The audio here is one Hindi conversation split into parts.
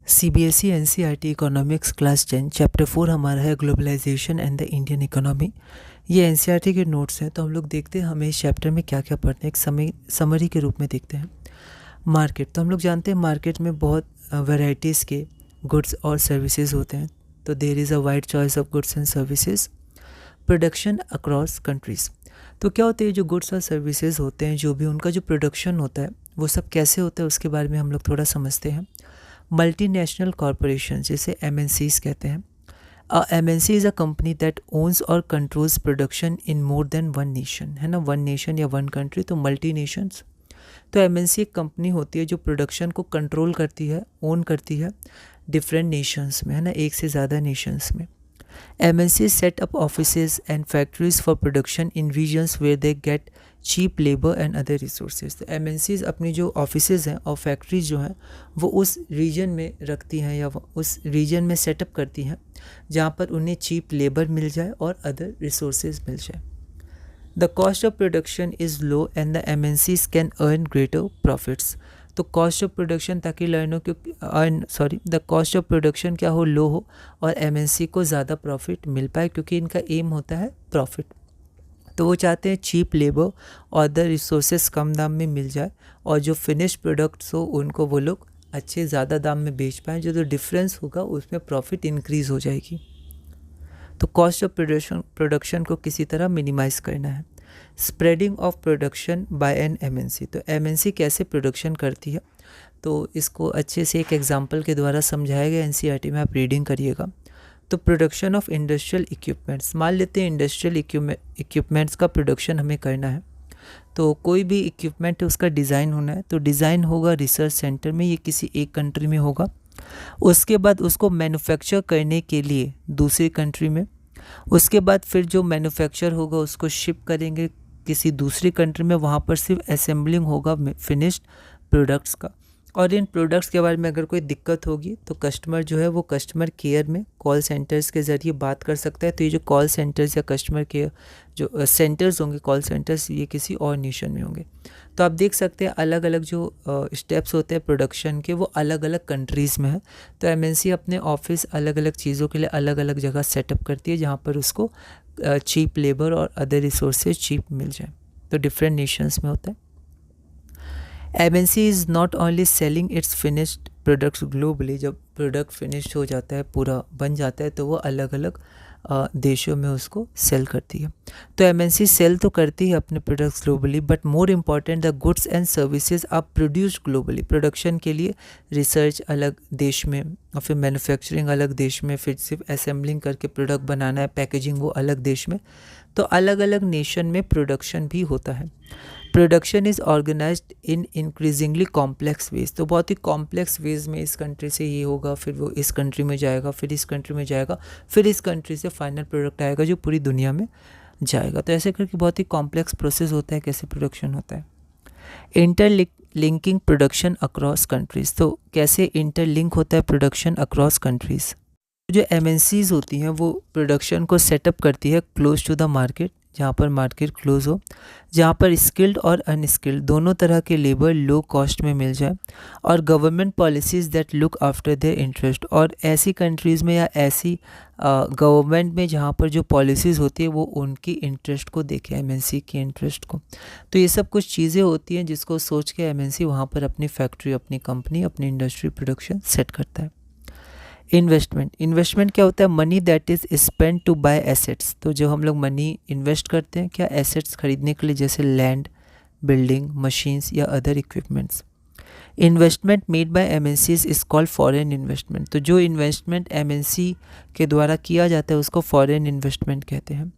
CBSE NCERT economics class 10 chapter 4 हमारा है globalisation and the Indian economy. ये NCERT के नोट्स हैं, तो हम लोग देखते हैं हमें इस चैप्टर में क्या क्या पढ़ते हैं। एक समरी के रूप में देखते हैं। मार्केट, तो हम लोग जानते हैं मार्केट में बहुत वैरायटीज़ के गुड्स और सर्विसेज होते हैं। तो there is a wide choice of goods and services. Production across countries, तो क्या होते हैं जो गुड्स और सर्विसेज होते हैं, जो भी उनका जो प्रोडक्शन होता है वो सब कैसे होता है उसके बारे में हम लोग थोड़ा समझते हैं। मल्टीनेशनल कॉरपोरेशन जिसे MNCs कहते हैं। MNC is a company that owns और controls production in more than one nation, है ना, वन नेशन या वन कंट्री, तो मल्टी नेशंस। तो MNC एक कंपनी होती है जो प्रोडक्शन को कंट्रोल करती है, ओन करती है डिफरेंट नेशंस में, है ना, एक से ज़्यादा नेशंस में। MNCs set up offices and factories for production in regions where they get cheap labor and other resources। तो MNCs अपनी जो ऑफिसेज हैं और फैक्ट्रीज जो हैं वो उस रीजन में रखती हैं या उस रीजन में सेटअप करती हैं जहाँ पर उन्हें चीप लेबर मिल जाए और अदर रिसोर्सेज मिल जाए। The cost of production is low and the MNCs can earn greater profits. तो कॉस्ट ऑफ प्रोडक्शन ताकि द कॉस्ट ऑफ प्रोडक्शन क्या हो, लो हो, और MNC को ज़्यादा प्रॉफिट मिल पाए क्योंकि इनका एम होता है प्रॉफिट। तो वो चाहते हैं चीप लेबर और अदर रिसोर्सेज कम दाम में मिल जाए और जो फिनिश प्रोडक्ट्स हो उनको वो लोग अच्छे ज़्यादा दाम में बेच पाएँ। जो डिफरेंस होगा उसमें प्रॉफिट इंक्रीज़ हो जाएगी। तो कॉस्ट ऑफ प्रोडक्शन को किसी तरह मिनिमाइज़ करना है। Spreading of production by an MNC, तो MNC कैसे प्रोडक्शन करती है तो इसको अच्छे से एक एग्जांपल के द्वारा समझाया गया NCERT में, आप रीडिंग करिएगा। तो प्रोडक्शन ऑफ इंडस्ट्रियल इक्विपमेंट्स, मान लेते हैं इंडस्ट्रियल इक्विपमेंट्स का प्रोडक्शन हमें करना है। तो कोई भी इक्विपमेंट है उसका डिज़ाइन होना है, तो डिज़ाइन होगा रिसर्च सेंटर में, ये किसी एक कंट्री में होगा। उसके बाद उसको मैन्युफैक्चर करने के लिए दूसरी कंट्री में, उसके बाद फिर जो मैन्युफैक्चर होगा उसको शिप करेंगे किसी दूसरी कंट्री में, वहाँ पर सिर्फ असेंबलिंग होगा फिनिश्ड प्रोडक्ट्स का। और इन प्रोडक्ट्स के बारे में अगर कोई दिक्कत होगी तो कस्टमर जो है वो कस्टमर केयर में कॉल सेंटर्स के ज़रिए बात कर सकता है। तो ये जो कॉल सेंटर्स या कस्टमर केयर जो सेंटर्स होंगे, कॉल सेंटर्स, ये किसी और नेशन में होंगे। तो आप देख सकते हैं अलग अलग जो स्टेप्स होते हैं प्रोडक्शन के वो अलग अलग कंट्रीज़ में है। तो MNC अपने ऑफिस अलग अलग चीज़ों के लिए अलग अलग जगह सेटअप करती है जहाँ पर उसको चीप लेबर और अदर रिसोर्सेज चीप मिल जाए। तो डिफरेंट नेशंस में होता है। MNC is not only selling it's finished products globally, जब प्रोडक्ट फिनिश हो जाता है, पूरा बन जाता है, तो वो अलग अलग देशों में उसको सेल करती है। तो MNC सेल तो करती है अपने products globally, but more important the goods and services are produced globally. Production के लिए रिसर्च अलग देश में और फिर मैन्युफैक्चरिंग अलग देश में, फिर सिर्फ असेंबलिंग करके प्रोडक्ट बनाना है, पैकेजिंग वो अलग देश में। तो अलग अलग नेशन में प्रोडक्शन भी होता है। Production is organised in increasingly complex ways, तो बहुत ही कॉम्प्लेक्स वेज में इस कंट्री से ये होगा, फिर वो इस कंट्री में जाएगा, फिर इस कंट्री में जाएगा, फिर इस कंट्री से फाइनल प्रोडक्ट आएगा जो पूरी दुनिया में जाएगा। तो ऐसे करके बहुत ही कॉम्प्लेक्स प्रोसेस होता है कैसे प्रोडक्शन होता है। इंटरलिंकिंग प्रोडक्शन अक्रॉस कंट्रीज़, तो कैसे इंटरलिंक होता है प्रोडक्शन अक्रॉस कंट्रीज़। जो MNCs होती हैं वो प्रोडक्शन को सेटअप करती है क्लोज टू द मार्केट, जहाँ पर मार्केट क्लोज हो, जहाँ पर स्किल्ड और अनस्किल्ड दोनों तरह के लेबर लो कॉस्ट में मिल जाए, और government policies that look after their interest, और ऐसी कंट्रीज़ में या ऐसी गवर्नमेंट में जहाँ पर जो पॉलिसीज़ होती है वो उनकी इंटरेस्ट को देखे, MNC की इंटरेस्ट को। तो ये सब कुछ चीज़ें होती हैं जिसको सोच के MNC वहाँ पर अपनी फैक्ट्री, अपनी कंपनी, अपनी इंडस्ट्री प्रोडक्शन सेट करता है। इन्वेस्टमेंट क्या होता है, money that is spend to buy assets, तो जो हम लोग मनी इन्वेस्ट करते हैं क्या, एसेट्स खरीदने के लिए, जैसे लैंड, बिल्डिंग, मशीन्स या other equipments. Investment made by MNCs is called foreign investment, तो जो इन्वेस्टमेंट MNC के द्वारा किया जाता है उसको फॉरेन इन्वेस्टमेंट कहते हैं।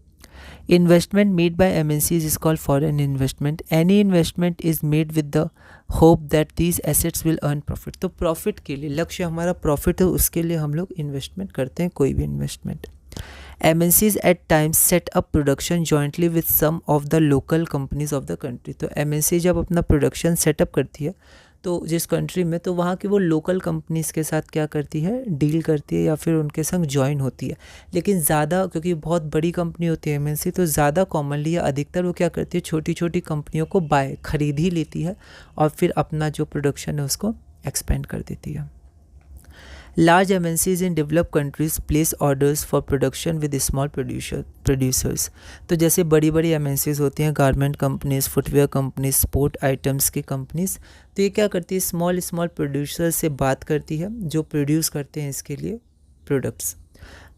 Investment made by MNCs is called foreign investment. Any investment is made with the hope that these assets will earn profit. तो प्रॉफिट के लिए, लक्ष्य हमारा प्रॉफिट है, उसके लिए हम लोग इन्वेस्टमेंट करते हैं कोई भी investment. MNCs at times set up production jointly with some of the local companies of the country. तो MNC जब अपना प्रोडक्शन सेटअप करती है तो जिस कंट्री में, तो वहाँ की वो लोकल कंपनीज़ के साथ क्या करती है, डील करती है या फिर उनके संग ज्वाइन होती है। लेकिन ज़्यादा, क्योंकि बहुत बड़ी कंपनी होती है MNC, तो ज़्यादा कॉमनली या अधिकतर वो क्या करती है, छोटी छोटी कंपनियों को खरीद ही लेती है और फिर अपना जो प्रोडक्शन है उसको एक्सपेंड कर देती है। Large MNCs in developed countries place orders for production with small producers. तो जैसे बड़ी बड़ी MNCs होती हैं, garment companies, footwear companies, sport items की कंपनीज, तो ये क्या करती है, स्मॉल प्रोड्यूसर्स से बात करती है जो प्रोड्यूस करते हैं इसके लिए products.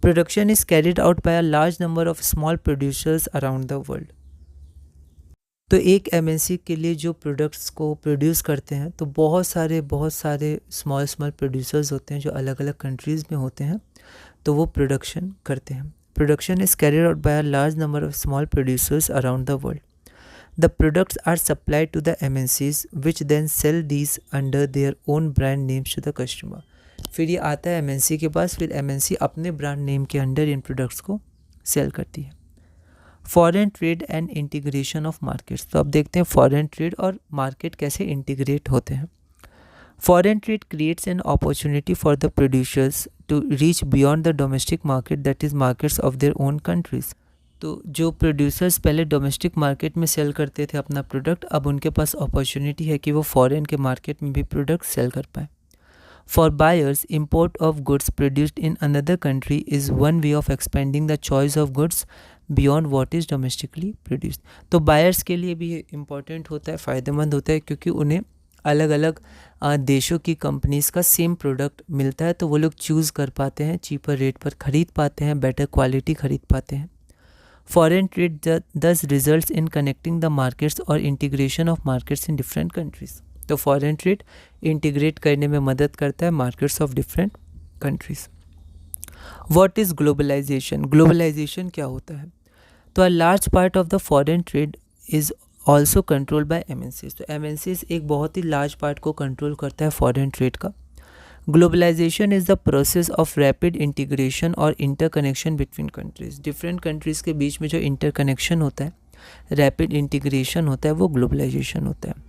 Production is carried out by a large number of small producers around the world. तो एक MNC के लिए जो प्रोडक्ट्स को प्रोड्यूस करते हैं तो बहुत सारे स्मॉल प्रोड्यूसर्स होते हैं जो अलग अलग कंट्रीज़ में होते हैं, तो वो प्रोडक्शन करते हैं. Production is carried out by a large number of small producers around the world. The products are supplied to the MNCs which then sell these under their own brand names to the customer. फिर ये आता है MNC के पास, फिर MNC अपने ब्रांड नेम के अंडर इन प्रोडक्ट्स को सेल करती है. Foreign trade and integration of markets. तो अब देखते हैं फॉरेन ट्रेड और मार्केट कैसे इंटीग्रेट होते हैं. Foreign trade creates an opportunity for the producers to reach beyond the domestic market, that is markets of their own countries. तो जो प्रोड्यूसर्स पहले डोमेस्टिक मार्केट में सेल करते थे अपना प्रोडक्ट, अब उनके पास अपॉर्चुनिटी है कि वो फॉरेन के मार्केट में भी प्रोडक्ट सेल कर पाएँ. For buyers, import of goods produced in another country is one way of expanding the choice of goods beyond what is domestically produced. तो buyers के लिए भी ये important होता है, फ़ायदेमंद होता है, क्योंकि उन्हें अलग अलग देशों की कंपनीज़ का सेम प्रोडक्ट मिलता है, तो वो लोग चूज़ कर पाते हैं, चीपर रेट पर ख़रीद पाते हैं, बेटर क्वालिटी ख़रीद पाते हैं. Foreign trade thus results in connecting the markets or integration of markets in different countries. तो फॉरेन ट्रेड इंटीग्रेट करने में मदद करता है markets of different countries. What is globalization. Globalization क्या होता है. तो a large part of the foreign trade is also control by MNCs. तो MNCs एक बहुत ही लार्ज पार्ट को कंट्रोल करता है फॉरेन ट्रेड का. Globalization is the process of rapid integration और interconnection between countries. Different countries के बीच में जो इंटरकनेक्शन होता है, रैपिड इंटीग्रेशन होता है, वो ग्लोबलाइजेशन होता है.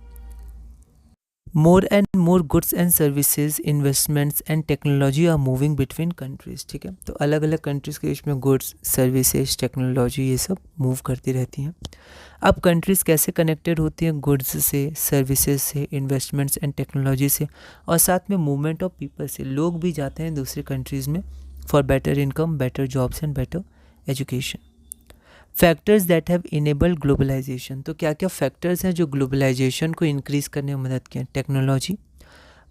More and more goods and services, investments and technology are moving between countries. ठीक है, तो अलग अलग कंट्रीज़ के बीच में गुड्स, सर्विसेज, टेक्नोलॉजी ये सब मूव करती रहती हैं. अब कंट्रीज़ कैसे कनेक्टेड होती हैं, गुड्स से, सर्विसेज से, इन्वेस्टमेंट्स एंड टेक्नोलॉजी से, और साथ में मूवमेंट ऑफ पीपल से. लोग भी जाते हैं दूसरे कंट्रीज़ में for better income, better jobs and better education. Factors that have enabled globalisation. तो क्या क्या फैक्टर्स हैं जो ग्लोबलाइजेशन को इंक्रीज़ करने में मदद किए. Technology,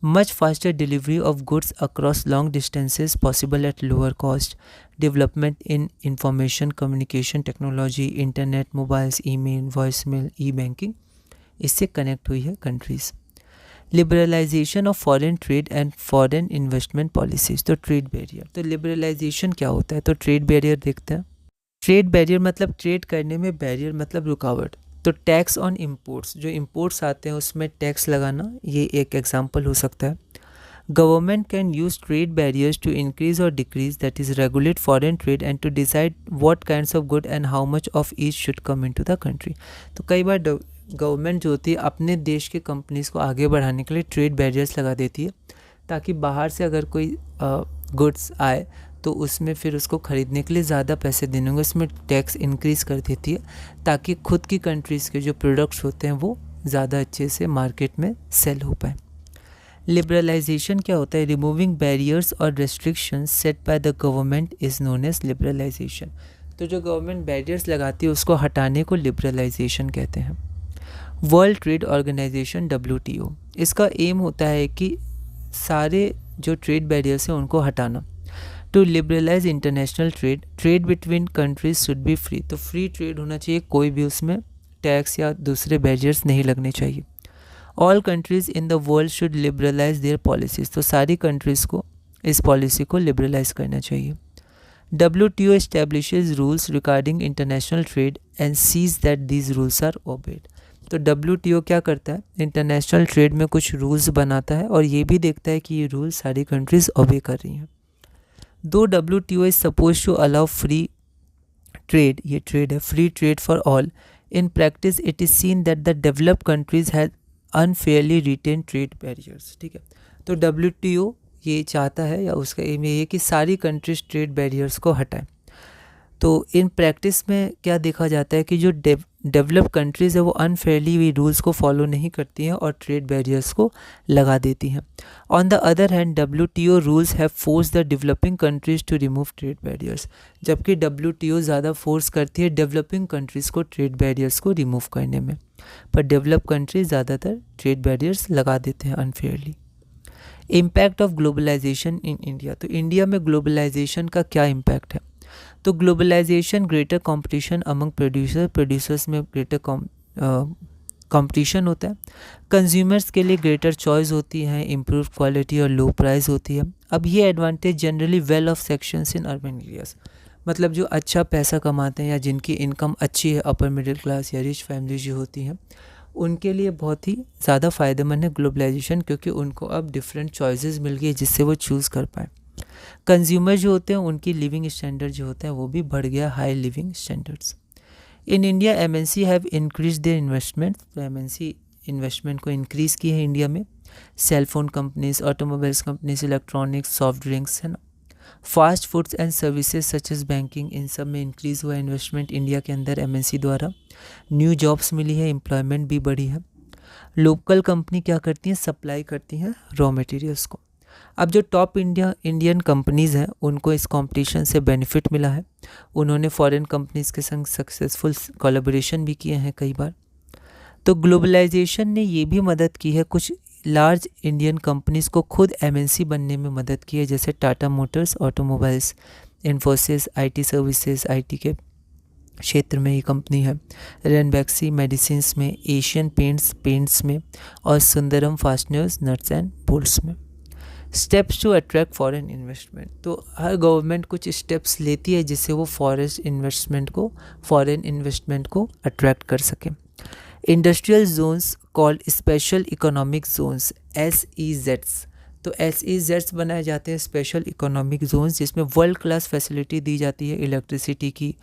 much faster delivery of goods across long distances possible at lower cost. Development in information communication technology, internet, mobiles, email, voicemail, e banking, इससे कनेक्ट हुई है countries. Liberalisation of foreign trade and foreign investment policies. तो ट्रेड बैरियर. तो लिबरलाइजेशन क्या होता है, तो ट्रेड बैरियर देखते हैं. ट्रेड बैरियर मतलब ट्रेड करने में बैरियर मतलब रुकावट. तो टैक्स ऑन इम्पोर्ट्स, जो इम्पोर्ट्स आते हैं उसमें टैक्स लगाना, ये एक एग्जांपल हो सकता है. Government can use trade barriers to increase और decrease, that is regulate foreign trade and to decide what kinds of good and how much of each should come into the country. तो कई बार गवर्नमेंट जो होती है अपने देश के कंपनीज़ को आगे बढ़ाने के लिए ट्रेड बैरियर्स लगा देती है, ताकि बाहर से अगर कोई गुड्स आए तो उसमें फिर उसको ख़रीदने के लिए ज़्यादा पैसे देने होंगे, उसमें टैक्स इंक्रीज़ कर देती है, ताकि खुद की कंट्रीज़ के जो प्रोडक्ट्स होते हैं वो ज़्यादा अच्छे से मार्केट में सेल हो पाए. लिबरलाइजेशन क्या होता है, रिमूविंग बैरियर्स और restrictions set by the government is known as liberalisation. तो जो गवर्नमेंट बैरियर्स लगाती है उसको हटाने को लिबरलाइजेशन कहते हैं. वर्ल्ड ट्रेड ऑर्गेनाइजेशन WTO, इसका एम होता है कि सारे जो ट्रेड बैरियर्स हैं उनको हटाना. To liberalise international trade, trade between countries should be free. तो फ्री ट्रेड होना चाहिए, कोई भी उसमें टैक्स या दूसरे बैरियर्स नहीं लगने चाहिए. All countries in the world should liberalise their policies. तो सारी कंट्रीज़ को इस पॉलिसी को लिबरलाइज करना चाहिए. WTO establishes rules regarding international trade and sees that these rules are obeyed. तो WTO क्या करता है, इंटरनेशनल ट्रेड में कुछ रूल्स बनाता है और ये भी देखता है कि ये रूल्स सारी कंट्रीज़ ओबे कर रही हैं. दो WTO is suppose to allow free trade, ये ट्रेड है, free trade for all, in practice it is seen that the developed countries has unfairly retain trade barriers. ठीक है, तो WTO ये चाहता है या उसका एम ये है कि सारी कंट्रीज ट्रेड बैरियर्स को हटाएं. तो इन प्रैक्टिस में क्या देखा जाता है कि जो डेवलप्ड कंट्रीज़ है वो अनफेयरली भी रूल्स को फॉलो नहीं करती हैं और ट्रेड बैरियर्स को लगा देती हैं। On the other hand WTO rules have force the developing countries to remove trade barriers, जबकि WTO ज़्यादा फोर्स करती है डेवलपिंग कंट्रीज़ को ट्रेड बैरियर्स को रिमूव करने में, पर डेवलप कंट्रीज ज़्यादातर ट्रेड बैरियर्स लगा देते हैं unfairly. Impact of globalisation in India, तो इंडिया में ग्लोबलाइजेशन का क्या इम्पैक्ट है? तो globalisation greater competition among producers में ग्रेटर कंपटीशन होता है, कंज्यूमर्स के लिए ग्रेटर चॉइस होती है, इम्प्रूव क्वालिटी और लो प्राइस होती है। अब ये advantage generally well of sections in urban areas, मतलब जो अच्छा पैसा कमाते हैं या जिनकी इनकम अच्छी है, अपर मिडिल क्लास या रिच फैमिलीज जो होती हैं, उनके लिए बहुत ही ज़्यादा फ़ायदेमंद है ग्लोबलाइजेशन, क्योंकि उनको अब डिफरेंट चॉइसेस मिल गई जिससे वो चूज़ कर पाएँ। कंज्यूमर जो होते हैं उनकी लिविंग स्टैंडर्ड जो होता है वो भी बढ़ गया, high living standards. In India MNC have increase their investment, तो MNC इन्वेस्टमेंट को इंक्रीज़ की है इंडिया में। Cellphone companies, automobiles companies, electronics, soft drinks, है ना, fast foods and services such as banking, इन सब में इंक्रीज़ हुआ इन्वेस्टमेंट इंडिया के अंदर MNC द्वारा। न्यू जॉब्स मिली है, एम्प्लॉयमेंट भी बढ़ी है। लोकल कंपनी क्या करती हैं, सप्लाई करती हैं रॉ मटेरियल्स को। अब जो टॉप इंडियन कंपनीज़ हैं उनको इस कंपटीशन से बेनिफिट मिला है, उन्होंने फॉरेन कंपनीज़ के संग सक्सेसफुल कोलैबोरेशन भी किए हैं कई बार। तो ग्लोबलाइजेशन ने ये भी मदद की है, कुछ लार्ज इंडियन कंपनीज़ को खुद MNC बनने में मदद की है, जैसे Tata Motors automobiles, Infosys IT services, IT के क्षेत्र में ये कंपनी है, रेनबैक्सी मेडिसिन्स में, एशियन पेंट्स में, और Sundaram fasteners nuts and bolts में। Steps to attract foreign investment, तो हर गवर्नमेंट कुछ स्टेप्स लेती है जिससे वो फॉरेन इन्वेस्टमेंट को अट्रैक्ट कर सके। Industrial zones called special economic zones SEZs, तो SEZs बनाए जाते हैं स्पेशल इकोनॉमिक जोन्स, जिसमें वर्ल्ड क्लास फैसिलिटी दी जाती है इलेक्ट्रिसिटी की,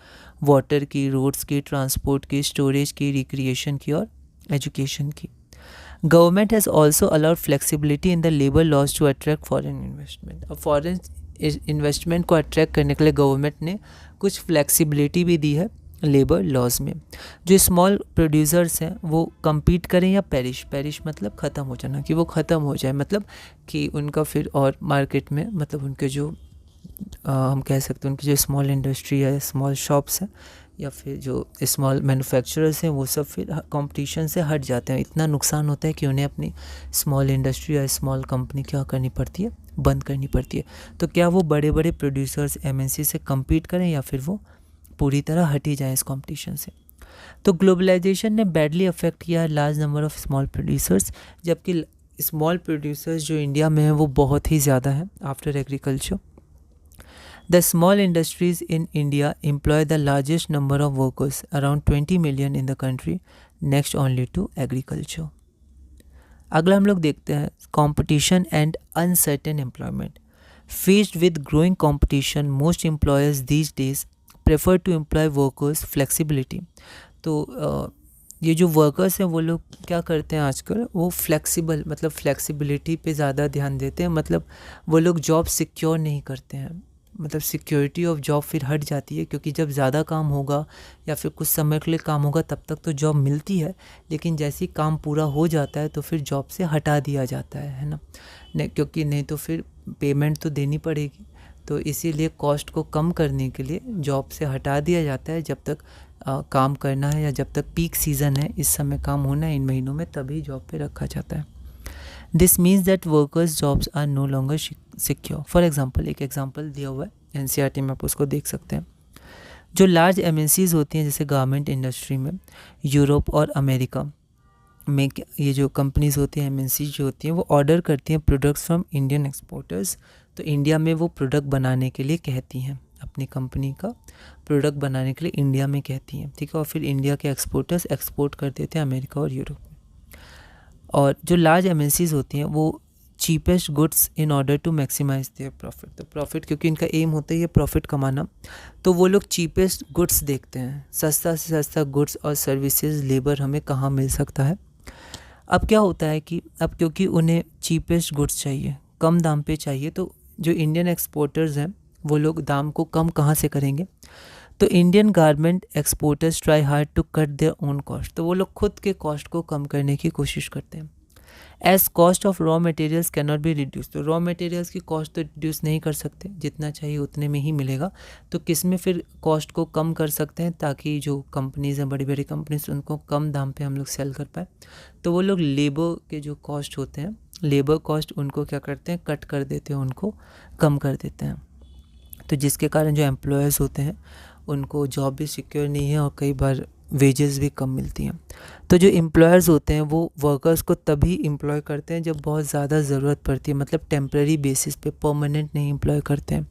वाटर की, रोड्स की, ट्रांसपोर्ट की, स्टोरेज की, रिक्रिएशन की और एजुकेशन की। Government has also allowed flexibility in the labour laws to attract foreign investment. अब फॉरेन इन्वेस्टमेंट को अट्रैक्ट करने के लिए गवर्नमेंट ने कुछ फ्लेक्सिबिलिटी भी दी है लेबर लॉज में। जो स्मॉल प्रोड्यूसर्स हैं वो compete करें या पेरिश मतलब ख़त्म हो जाना, कि वो ख़त्म हो जाए, मतलब कि उनका फिर और मार्केट में, मतलब उनके जो हम कह सकते हैं उनकी जो स्मॉल इंडस्ट्री है, स्मॉल शॉप्स हैं या फिर जो स्मॉल मैन्युफैक्चरर्स हैं, वो सब फिर कंपटीशन से हट जाते हैं। इतना नुकसान होता है कि उन्हें अपनी स्मॉल इंडस्ट्री या स्मॉल कंपनी क्या करनी पड़ती है, बंद करनी पड़ती है। तो क्या वो बड़े बड़े प्रोड्यूसर्स MNC से compete करें या फिर वो पूरी तरह हट ही जाए इस कंपटीशन से। तो ग्लोबलाइजेशन ने बैडली अफेक्ट किया है large number of small producers, जबकि स्मॉल प्रोड्यूसर्स जो इंडिया में हैं वो बहुत ही ज़्यादा हैं after agriculture. The small industries in India employ the largest number of workers, around 20 million in the country, next only to agriculture. अगला हम लोग देखते हैं competition and uncertain employment. Faced with growing competition, most employers these days prefer to employ workers flexibility. तो ये जो वर्कर्स हैं वो लोग क्या करते हैं आजकल, वो फ्लेक्सिबिलिटी पे ज़्यादा ध्यान देते हैं, मतलब वो लोग जॉब सिक्योर नहीं करते हैं, मतलब सिक्योरिटी ऑफ जॉब फिर हट जाती है, क्योंकि जब ज़्यादा काम होगा या फिर कुछ समय के लिए काम होगा तब तक तो जॉब मिलती है, लेकिन जैसे ही काम पूरा हो जाता है तो फिर जॉब से हटा दिया जाता है ना, क्योंकि नहीं तो फिर पेमेंट तो देनी पड़ेगी। तो इसीलिए कॉस्ट को कम करने के लिए जॉब से हटा दिया जाता है, जब तक काम करना है या जब तक पीक सीज़न है, इस समय काम होना है इन महीनों में, तभी जॉब पे रखा जाता है। This means that workers jobs are no longer secure. For example, एक एग्जांपल दिया हुआ है NCERT में, आप उसको देख सकते हैं। जो लार्ज MNCs होती हैं जैसे गारमेंट इंडस्ट्री में, यूरोप और अमेरिका में ये जो कंपनीज़ होती हैं MNC जो होती हैं वो ऑर्डर करती हैं प्रोडक्ट्स फ्रॉम इंडियन एक्सपोर्टर्स। तो इंडिया में वो प्रोडक्ट बनाने के लिए कहती हैं, अपनी कंपनी का प्रोडक्ट बनाने के लिए इंडिया में कहती हैं, ठीक है, और फिर इंडिया के एक्सपोर्टर्स एक्सपोर्ट कर देते हैं अमेरिका और यूरोप में। और जो लार्ज MNCs होती हैं वो cheapest goods in order to maximise their profit, तो प्रॉफिट, क्योंकि इनका एम होता है ये प्रॉफिट कमाना, तो वो लोग चीपेस्ट गुड्स देखते हैं, सस्ता से सस्ता गुड्स और सर्विसेज, लेबर हमें कहाँ मिल सकता है। अब क्या होता है कि अब क्योंकि उन्हें चीपेस्ट गुड्स चाहिए, कम दाम पे चाहिए, तो जो इंडियन एक्सपोर्टर्स हैं वो लोग दाम को कम कहाँ से करेंगे, तो Indian garment exporters try hard to cut their own cost, तो वो लोग खुद के कॉस्ट को कम करने की कोशिश करते हैं। As cost of raw materials can not be reduce, तो रॉ मटेरियल्स की कॉस्ट तो रिड्यूस नहीं कर सकते, जितना चाहिए उतने में ही मिलेगा। तो किस में फिर कॉस्ट को कम कर सकते हैं ताकि जो कंपनीज़ हैं, बड़ी बड़ी कंपनीज, उनको कम दाम पे हम लोग सेल कर पाए। तो वो लोग लेबर के जो कॉस्ट होते हैं, लेबर कॉस्ट, उनको क्या करते हैं, कट कर देते हैं, उनको कम कर देते हैं। तो जिसके कारण जो एम्प्लॉयर्स होते हैं उनको जॉब भी सिक्योर नहीं है और कई बार वेजेस भी कम मिलती हैं। तो जो एम्प्लॉयर्स होते हैं वो वर्कर्स को तभी एम्प्लॉय करते हैं जब बहुत ज़्यादा ज़रूरत पड़ती है, मतलब टेम्प्रेरी बेसिस पे, परमानेंट नहीं एम्प्लॉय करते हैं।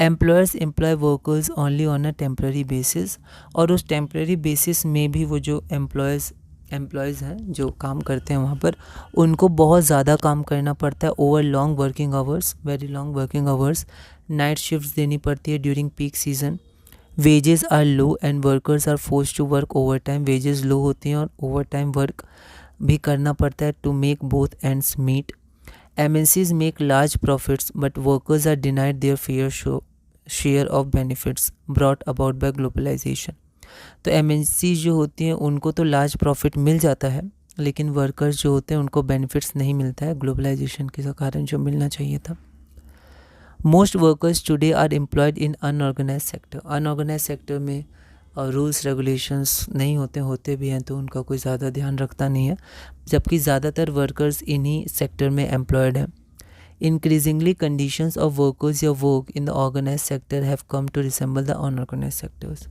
Employers employ workers only on a temporary basis, और उस टेम्प्रेरी बेसिस में भी वो जो एम्प्लॉयज़ हैं जो काम करते हैं वहाँ पर, उनको बहुत ज़्यादा काम करना पड़ता है, over long working hours, very long working hours, night shifts देनी पड़ती है during peak season. Wages are low and workers are force to work over time, wages low होती हैं और ओवर टाइम वर्क भी करना पड़ता है to make both ends meet. MNCs make large profits but workers are denied their fair share of benefits brought about by globalisation. तो MNCs जो होती हैं उनको तो लार्ज प्रॉफिट मिल जाता है, लेकिन वर्कर्स जो होते हैं उनको बेनिफिट्स नहीं मिलता है ग्लोबलाइजेशन के कारण जो मिलना चाहिए था। Most workers today are employed in unorganise sector, unorganise sector में रूल्स रेगुलेशंस नहीं होते भी हैं तो उनका कोई ज़्यादा ध्यान रखता नहीं है, जबकि ज़्यादातर वर्कर्स इन्हीं सेक्टर में एम्प्लॉयड हैं। इंक्रीजिंगली कंडीशंस ऑफ वर्कर्स या work in the organise sector have come to resemble the unorganise sectors.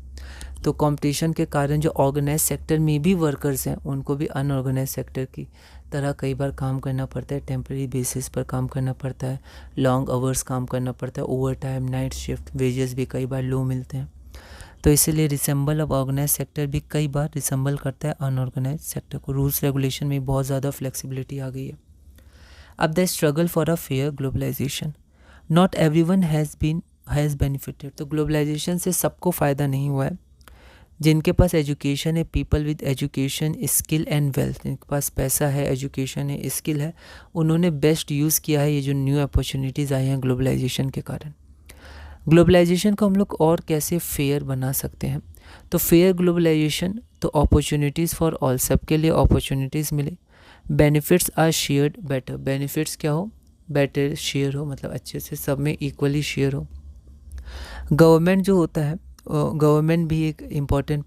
तो कंपटीशन के कारण जो ऑर्गेनाइज सेक्टर में भी वर्कर्स हैं उनको भी अनऑर्गेनाइज सेक्टर की तरह कई बार काम करना पड़ता है, टेम्प्रेरी बेसिस पर काम करना पड़ता है, लॉन्ग आवर्स काम करना पड़ता है, over time, night shift, wages भी कई बार लो मिलते हैं। तो इसीलिए रिसेंबल ऑफ ऑर्गेनाइज सेक्टर भी कई बार रिसेंबल करता है अनऑर्गेनाइज सेक्टर को। रूल्स रेगुलेशन में बहुत ज़्यादा फ्लेक्सिबिलिटी आ गई है। अब the struggle for a fair globalisation, not everyone has benefited, तो ग्लोबलाइजेशन से सबको फ़ायदा नहीं हुआ है। जिनके पास एजुकेशन है, people with education, skill and wealth, जिनके पास पैसा है, एजुकेशन है, स्किल है, उन्होंने बेस्ट यूज़ किया है ये जो न्यू अपॉर्चुनिटीज़ आई हैं ग्लोबलाइजेशन के कारण। ग्लोबलाइजेशन को हम लोग और कैसे फेयर बना सकते हैं, तो फेयर ग्लोबलाइजेशन, तो अपॉर्चुनिटीज़ फॉर ऑल, सबके लिए अपॉर्चुनिटीज़ मिले। Benefits are shared better, benefits क्या हो, बेटर शेयर हो, मतलब अच्छे से सब में इक्वली शेयर हो। गवर्नमेंट जो होता है, गवर्नमेंट भी एक इम्पॉर्टेंट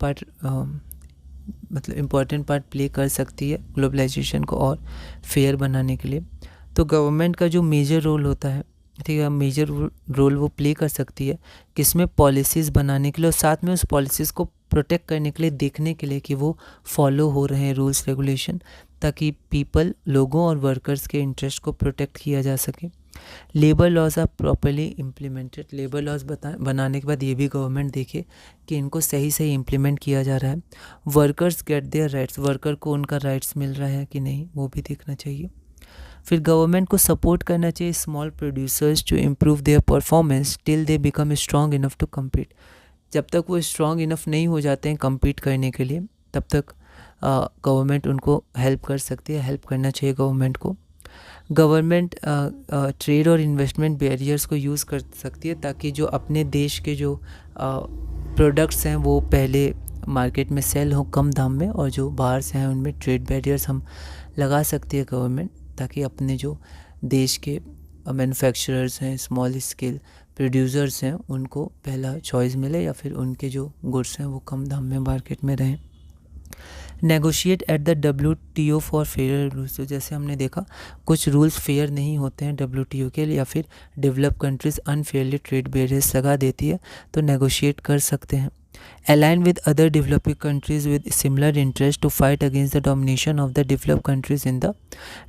पार्ट प्ले कर सकती है ग्लोबलाइजेशन को और फेयर बनाने के लिए। तो गवर्नमेंट का जो मेजर रोल होता है, ठीक है, मेजर रोल वो प्ले कर सकती है किसमें, पॉलिसीज़ बनाने के लिए, और साथ में उस पॉलिसीज़ को प्रोटेक्ट करने के लिए, देखने के लिए कि वो फॉलो हो रहे हैं रूल्स रेगुलेशन, ताकि पीपल, लोगों और वर्कर्स के इंटरेस्ट को प्रोटेक्ट किया जा सके। Labour laws are properly implemented, labour laws बनाने के बाद ये भी गवर्नमेंट देखे कि इनको सही सही इम्प्लीमेंट किया जा रहा है। Workers get their rights, worker को उनका राइट्स मिल रहा है कि नहीं, वो भी देखना चाहिए। फिर गवर्नमेंट को सपोर्ट करना चाहिए small producers to improve their performance till they become strong enough to compete, जब तक वो स्ट्रॉन्ग इनफ नहीं हो जाते हैं कम्पीट करने के लिए, तब तक गवर्नमेंट उनको हेल्प कर सकती है, हेल्प करना चाहिए गवर्नमेंट को। गवर्नमेंट ट्रेड और इन्वेस्टमेंट बैरियर्स को यूज़ कर सकती है ताकि जो अपने देश के जो प्रोडक्ट्स हैं वो पहले मार्केट में सेल हो कम दाम में, और जो बाहर से हैं उनमें ट्रेड बैरियर्स हम लगा सकती है गवर्नमेंट, ताकि अपने जो देश के मैन्युफैक्चरर्स हैं, स्मॉल स्केल प्रोड्यूसर्स हैं, उनको पहला चॉइस मिले, या फिर उनके जो गुड्स हैं वो कम दाम में मार्केट में रहें। Negotiate at the WTO for fair rules, तो जैसे हमने देखा कुछ रूल्स फेयर नहीं होते हैं WTO के लिए, या फिर develop countries unfairly trade barriers लगा देती है, तो नेगोशिएट कर सकते हैं। Align with other developing countries with similar interest to fight against the domination of the develop countries in the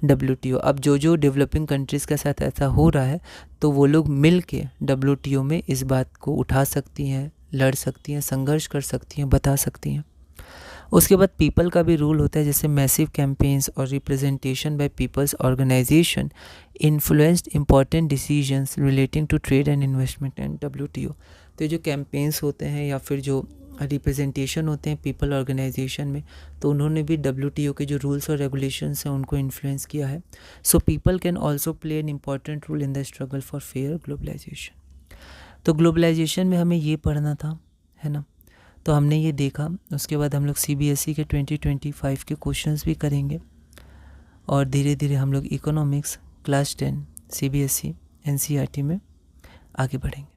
WTO। अब जो डेवलपिंग कंट्रीज़ के साथ ऐसा हो रहा है तो वो लोग मिल के WTO में इस बात को उठा सकती हैं, लड़ सकती हैं, संघर्ष कर सकती हैं, बता सकती हैं। उसके बाद पीपल का भी रूल होता है, जैसे मैसिव कैंपेन्स और representation by people's organisation influenced important decisions relating to trade and investment and WTO। तो जो कैंपेन्स होते हैं या फिर जो रिप्रेजेंटेशन होते हैं पीपल ऑर्गेनाइजेशन में, तो उन्होंने भी WTO के जो रूल्स और रेगुलेशंस हैं उनको इन्फ्लुएंस किया है। So people can also play an important role in the struggle for fair globalisation. तो ग्लोबलाइजेशन में हमें ये पढ़ना था, है ना। तो हमने ये देखा, उसके बाद हम लोग CBSE के 2025 के क्वेश्चंस भी करेंगे और धीरे धीरे हम लोग इकोनॉमिक्स क्लास 10 CBSE NCERT में आगे बढ़ेंगे।